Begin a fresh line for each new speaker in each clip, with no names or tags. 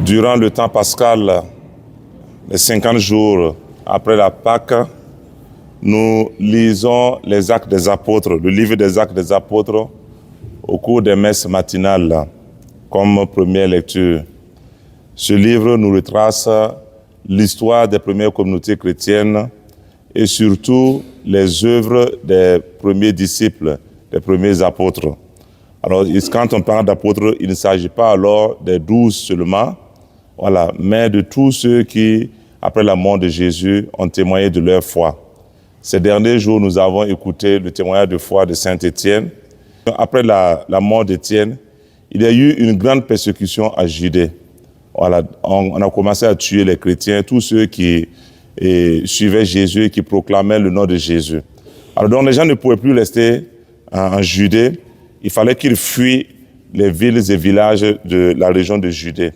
Durant le temps pascal, les 50 jours après la Pâque, nous lisons les Actes des Apôtres, le livre des Actes des Apôtres, au cours des messes matinales, comme première lecture. Ce livre nous retrace l'histoire des premières communautés chrétiennes et surtout les œuvres des premiers disciples, des premiers apôtres. Alors, quand on parle d'apôtres, il ne s'agit pas alors des 12 seulement, voilà, mais de tous ceux qui, après la mort de Jésus, ont témoigné de leur foi. Ces derniers jours, nous avons écouté le témoignage de foi de saint Étienne. Après la mort d'Étienne, il y a eu une grande persécution à Judée. Voilà, on a commencé à tuer les chrétiens, tous ceux qui suivaient Jésus et qui proclamaient le nom de Jésus. Alors donc les gens ne pouvaient plus rester en Judée. Il fallait qu'ils fuient les villes et villages de la région de Judée.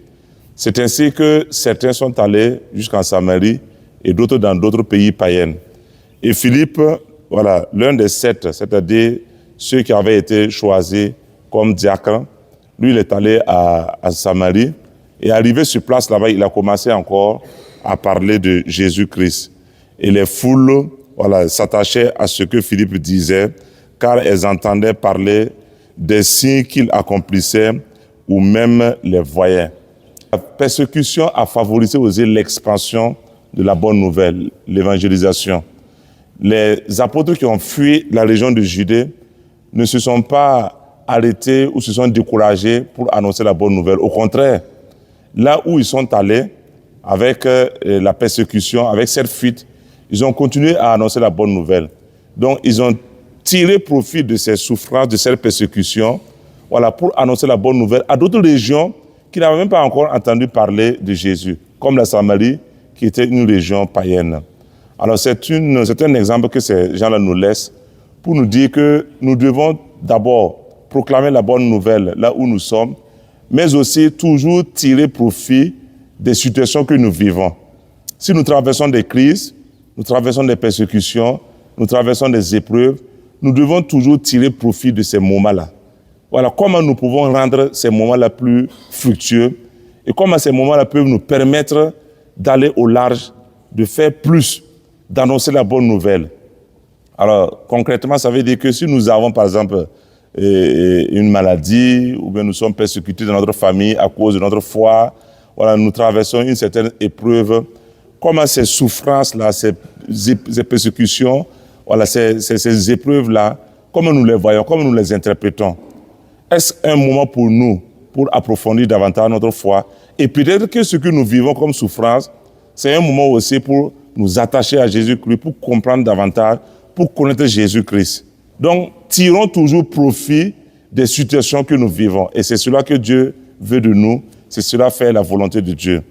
C'est ainsi que certains sont allés jusqu'en Samarie et d'autres dans d'autres pays païens. Et Philippe, voilà, l'un des 7, c'est-à-dire ceux qui avaient été choisis comme diacres, lui, il est allé à Samarie. Et arrivé sur place là-bas, il a commencé encore à parler de Jésus-Christ. Et les foules, voilà, s'attachaient à ce que Philippe disait, car elles entendaient parler des signes qu'il accomplissait ou même les voyaient. La persécution a favorisé aussi l'expansion de la bonne nouvelle, l'évangélisation. Les apôtres qui ont fui la région de Judée ne se sont pas arrêtés ou se sont découragés pour annoncer la bonne nouvelle. Au contraire, là où ils sont allés, avec la persécution, avec cette fuite, ils ont continué à annoncer la bonne nouvelle. Donc, ils ont tiré profit de ces souffrances, de cette persécution, voilà, pour annoncer la bonne nouvelle à d'autres régions qui n'avaient même pas encore entendu parler de Jésus, comme la Samarie, qui était une région païenne. Alors, c'est un exemple que ces gens-là nous laissent pour nous dire que nous devons d'abord proclamer la bonne nouvelle là où nous sommes, mais aussi toujours tirer profit des situations que nous vivons. Si nous traversons des crises, nous traversons des persécutions, nous traversons des épreuves, nous devons toujours tirer profit de ces moments-là. Voilà, comment nous pouvons rendre ces moments-là plus fructueux et comment ces moments-là peuvent nous permettre d'aller au large, de faire plus, d'annoncer la bonne nouvelle. Alors, concrètement, ça veut dire que si nous avons, par exemple, une maladie, ou bien nous sommes persécutés dans notre famille à cause de notre foi, voilà, nous traversons une certaine épreuve, comment ces souffrances-là, ces persécutions, voilà, ces épreuves-là, comment nous les voyons, comment nous les interprétons? Est-ce un moment pour nous, pour approfondir davantage notre foi? Et peut-être que ce que nous vivons comme souffrance, c'est un moment aussi pour nous attacher à Jésus-Christ, pour comprendre davantage, pour connaître Jésus-Christ. Donc, tirons toujours profit des situations que nous vivons. Et c'est cela que Dieu veut de nous, c'est cela faire la volonté de Dieu.